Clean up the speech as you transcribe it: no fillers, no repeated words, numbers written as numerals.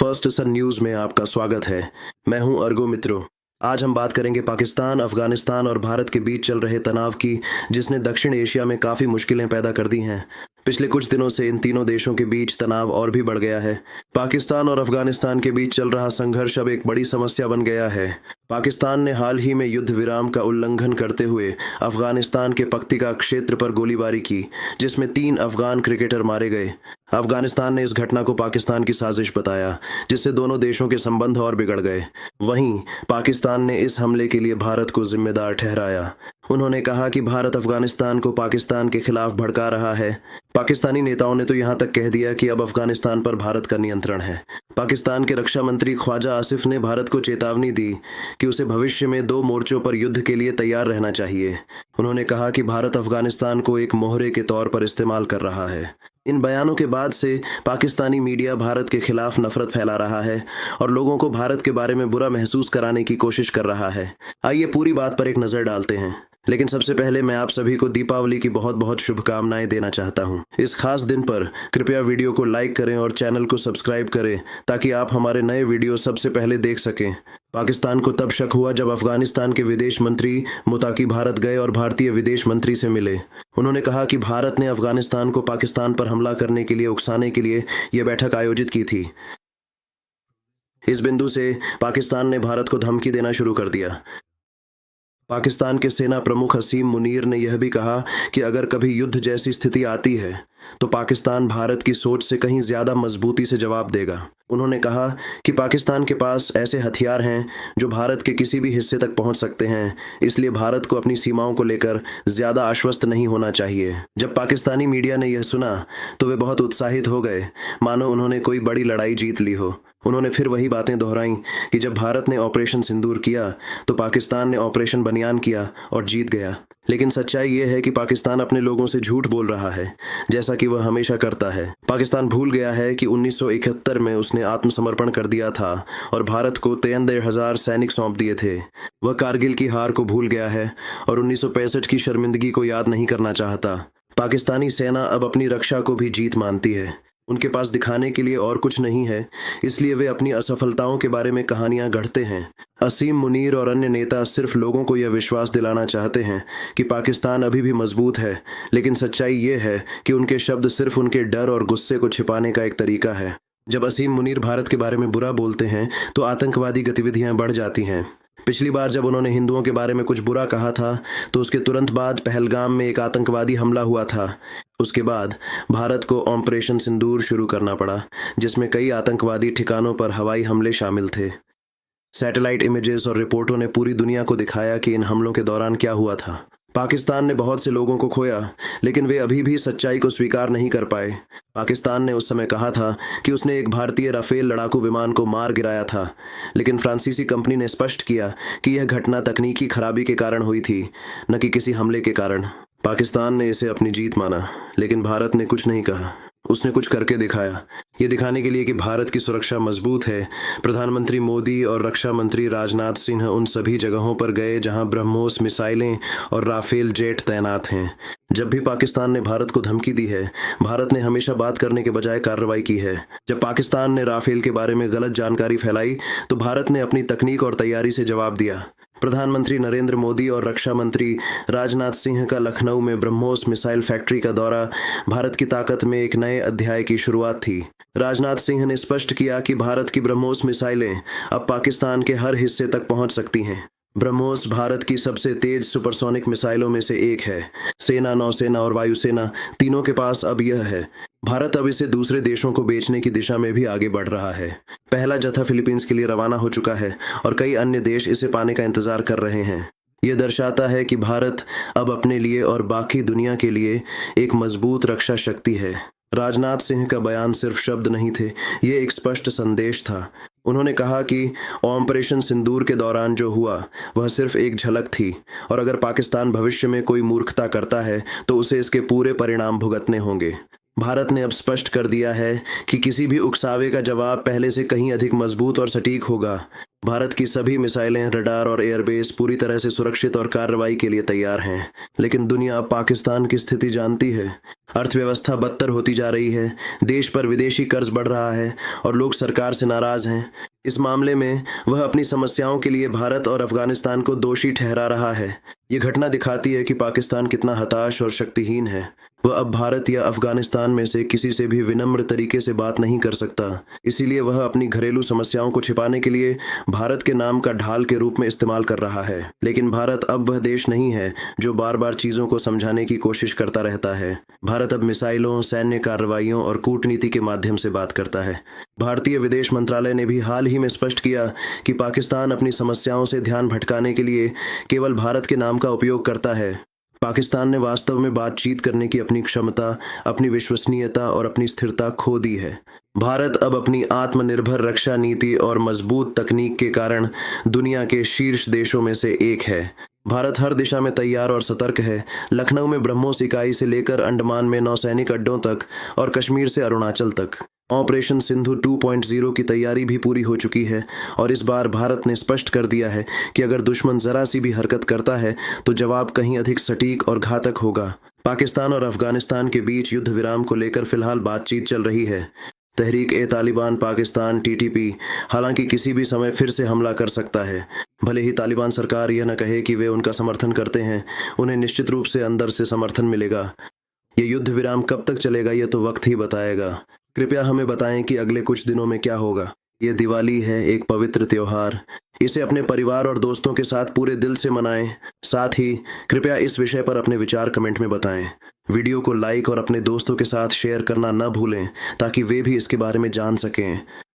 First सन news में आपका स्वागत है। मैं हूं अर्गो मित्रो। आज हम बात करेंगे पाकिस्तान, अफगानिस्तान और भारत के बीच चल रहे तनाव की, जिसने दक्षिण एशिया में काफ़ी मुश्किलें पैदा कर दी हैं। पिछले कुछ दिनों से इन तीनों देशों के बीच तनाव और भी बढ़ गया है। पाकिस्तान और अफगानिस्तान के बीच चल रहा संघर्ष अब एक बड़ी समस्या बन गया है। पाकिस्तान ने हाल ही में युद्ध विराम का उल्लंघन करते हुए अफगानिस्तान के पक्तिका क्षेत्र पर गोलीबारी की, जिसमें 3 अफगान क्रिकेटर मारे गए। अफगानिस्तान ने इस घटना को पाकिस्तान की साजिश बताया, जिससे दोनों देशों के संबंध और बिगड़ गए। वहीं पाकिस्तान ने इस हमले के लिए भारत को जिम्मेदार ठहराया। उन्होंने कहा कि भारत अफगानिस्तान को पाकिस्तान के खिलाफ भड़का रहा है। पाकिस्तानी नेताओं ने तो यहां तक कह दिया कि अब अफगानिस्तान पर भारत का नियंत्रण है। पाकिस्तान के रक्षा मंत्री ख्वाजा आसिफ ने भारत को चेतावनी दी कि उसे भविष्य में 2 मोर्चों पर युद्ध के लिए तैयार रहना चाहिए। उन्होंने कहा कि भारत अफगानिस्तान को एक मोहरे के तौर पर इस्तेमाल कर रहा है। इन बयानों के बाद से पाकिस्तानी मीडिया भारत के खिलाफ नफरत फैला रहा है और लोगों को भारत के बारे में बुरा महसूस कराने की कोशिश कर रहा है। आइए पूरी बात पर एक नज़र डालते हैं, लेकिन सबसे पहले मैं आप सभी को दीपावली की बहुत बहुत शुभकामनाएं देना चाहता हूं। इस खास दिन पर कृपया वीडियो को लाइक करें और चैनल को सब्सक्राइब करें, ताकि आप हमारे नए वीडियो सबसे पहले देख सकें। पाकिस्तान को तब शक हुआ जब अफगानिस्तान के विदेश मंत्री मुताकी भारत गए और भारतीय विदेश मंत्री से मिले। उन्होंने कहा कि भारत ने अफगानिस्तान को पाकिस्तान पर हमला करने के लिए उकसाने के लिए यह बैठक आयोजित की थी। इस बिंदु से पाकिस्तान ने भारत को धमकी देना शुरू कर दिया। पाकिस्तान के सेना प्रमुख हसीम मुनीर ने यह भी कहा कि अगर कभी युद्ध जैसी स्थिति आती है तो पाकिस्तान भारत की सोच से कहीं ज़्यादा मजबूती से जवाब देगा। उन्होंने कहा कि पाकिस्तान के पास ऐसे हथियार हैं जो भारत के किसी भी हिस्से तक पहुंच सकते हैं, इसलिए भारत को अपनी सीमाओं को लेकर ज़्यादा आश्वस्त नहीं होना चाहिए। जब पाकिस्तानी मीडिया ने यह सुना तो वे बहुत उत्साहित हो गए, मानो उन्होंने कोई बड़ी लड़ाई जीत ली हो। उन्होंने फिर वही बातें दोहराईं कि जब भारत ने ऑपरेशन सिंदूर किया तो पाकिस्तान ने ऑपरेशन बनियान किया और जीत गया। लेकिन सच्चाई ये है कि पाकिस्तान अपने लोगों से झूठ बोल रहा है, जैसा कि वह हमेशा करता है। पाकिस्तान भूल गया है कि 1971 में उसने आत्मसमर्पण कर दिया था और भारत को 93,000 सैनिक सौंप दिए थे। वह कारगिल की हार को भूल गया है और 1965 की शर्मिंदगी को याद नहीं करना चाहता। पाकिस्तानी सेना अब अपनी रक्षा को भी जीत मानती है। उनके पास दिखाने के लिए और कुछ नहीं है, इसलिए वे अपनी असफलताओं के बारे में कहानियां गढ़ते हैं। असीम मुनीर और अन्य नेता सिर्फ लोगों को यह विश्वास दिलाना चाहते हैं कि पाकिस्तान अभी भी मजबूत है, लेकिन सच्चाई ये है कि उनके शब्द सिर्फ उनके डर और गुस्से को छिपाने का एक तरीका है। जब असीम मुनीर भारत के बारे में बुरा बोलते हैं तो आतंकवादी गतिविधियां बढ़ जाती हैं। पिछली बार जब उन्होंने हिंदुओं के बारे में कुछ बुरा कहा था तो उसके तुरंत बाद पहलगाम में एक आतंकवादी हमला हुआ था। उसके बाद भारत को ऑपरेशन सिंदूर शुरू करना पड़ा, जिसमें कई आतंकवादी ठिकानों पर हवाई हमले शामिल थे। सैटेलाइट इमेजेस और रिपोर्टों ने पूरी दुनिया को दिखाया कि इन हमलों के दौरान क्या हुआ था। पाकिस्तान ने बहुत से लोगों को खोया, लेकिन वे अभी भी सच्चाई को स्वीकार नहीं कर पाए। पाकिस्तान ने उस समय कहा था कि उसने एक भारतीय राफेल लड़ाकू विमान को मार गिराया था, लेकिन फ्रांसीसी कंपनी ने स्पष्ट किया कि यह घटना तकनीकी खराबी के कारण हुई थी, न कि किसी हमले के कारण। पाकिस्तान ने इसे अपनी जीत माना, लेकिन भारत ने कुछ नहीं कहा। उसने कुछ करके दिखाया। ये दिखाने के लिए कि भारत की सुरक्षा मजबूत है, प्रधानमंत्री मोदी और रक्षा मंत्री राजनाथ सिंह उन सभी जगहों पर गए जहां ब्रह्मोस मिसाइलें और राफेल जेट तैनात हैं। जब भी पाकिस्तान ने भारत को धमकी दी है, भारत ने हमेशा बात करने के बजाय कार्रवाई की है। जब पाकिस्तान ने राफेल के बारे में गलत जानकारी फैलाई तो भारत ने अपनी तकनीक और तैयारी से जवाब दिया। प्रधानमंत्री नरेंद्र मोदी और रक्षा मंत्री राजनाथ सिंह का लखनऊ में ब्रह्मोस मिसाइल फैक्ट्री का दौरा भारत की ताकत में एक नए अध्याय की शुरुआत थी। राजनाथ सिंह ने स्पष्ट किया कि भारत की ब्रह्मोस मिसाइलें अब पाकिस्तान के हर हिस्से तक पहुंच सकती हैं। ब्रह्मोस भारत की सबसे तेज सुपरसोनिक मिसाइलों में से एक है। सेना, नौसेना और वायुसेना तीनों के पास अब यह है। भारत अब इसे दूसरे देशों को बेचने की दिशा में भी आगे बढ़ रहा है। पहला जत्था फिलीपींस के लिए रवाना हो चुका है और कई अन्य देश इसे पाने का इंतजार कर रहे हैं। यह दर्शाता है कि भारत अब अपने लिए और बाकी दुनिया के लिए एक मजबूत रक्षा शक्ति है। राजनाथ सिंह का बयान सिर्फ शब्द नहीं थे, ये एक स्पष्ट संदेश था। उन्होंने कहा कि ऑपरेशन सिंदूर के दौरान जो हुआ वह सिर्फ एक झलक थी, और अगर पाकिस्तान भविष्य में कोई मूर्खता करता है तो उसे इसके पूरे परिणाम भुगतने होंगे। भारत ने अब स्पष्ट कर दिया है कि किसी भी उकसावे का जवाब पहले से कहीं अधिक मजबूत और सटीक होगा। भारत की सभी मिसाइलें, रडार और एयरबेस पूरी तरह से सुरक्षित और कार्रवाई के लिए तैयार हैं। लेकिन दुनिया अब पाकिस्तान की स्थिति जानती है। अर्थव्यवस्था बदतर होती जा रही है, देश पर विदेशी कर्ज बढ़ रहा है और लोग सरकार से नाराज हैं। इस मामले में वह अपनी समस्याओं के लिए भारत और अफगानिस्तान को दोषी ठहरा रहा है। ये घटना दिखाती है कि पाकिस्तान कितना हताश और शक्तिहीन है। वह अब भारत या अफगानिस्तान में से किसी से भी विनम्र तरीके से बात नहीं कर सकता। इसीलिए वह अपनी घरेलू समस्याओं को छिपाने के लिए भारत के नाम का ढाल के रूप में इस्तेमाल कर रहा है। लेकिन भारत अब वह देश नहीं है जो बार बार चीजों को समझाने की कोशिश करता रहता है। भारत अब मिसाइलों, सैन्य कार्रवाइयों और कूटनीति के माध्यम से बात करता है। भारतीय विदेश मंत्रालय ने भी हाल ही में स्पष्ट किया कि पाकिस्तान अपनी समस्याओं से ध्यान भटकाने के लिए केवल भारत के नाम का उपयोग करता है। पाकिस्तान ने वास्तव में बातचीत करने की अपनी क्षमता, अपनी विश्वसनीयता और अपनी स्थिरता खो दी है। भारत अब अपनी आत्मनिर्भर रक्षा नीति और मजबूत तकनीक के कारण दुनिया के शीर्ष देशों में से एक है। भारत हर दिशा में तैयार और सतर्क है। लखनऊ में ब्रह्मोस इकाई से लेकर अंडमान में नौसैनिक अड्डों तक और कश्मीर से अरुणाचल तक ऑपरेशन सिंधु 2.0 की तैयारी भी पूरी हो चुकी है। और इस बार भारत ने स्पष्ट कर दिया है कि अगर दुश्मन जरा सी भी हरकत करता है तो जवाब कहीं अधिक सटीक और घातक होगा। पाकिस्तान और अफगानिस्तान के बीच युद्ध विराम को लेकर फिलहाल बातचीत चल रही है। तहरीक-ए-तालिबान पाकिस्तान (TTP) हालांकि किसी भी समय फिर से हमला कर सकता है। भले ही तालिबान सरकार यह न कहे कि वे उनका समर्थन करते हैं, उन्हें निश्चित रूप से अंदर से समर्थन मिलेगा। ये युद्ध विराम कब तक चलेगा ये तो वक्त ही बताएगा। कृपया हमें बताएं कि अगले कुछ दिनों में क्या होगा। ये दिवाली है, एक पवित्र त्योहार। इसे अपने परिवार और दोस्तों के साथ पूरे दिल से मनाएं। साथ ही कृपया इस विषय पर अपने विचार कमेंट में बताएं। वीडियो को लाइक और अपने दोस्तों के साथ शेयर करना न भूलें ताकि वे भी इसके बारे में जान सकें।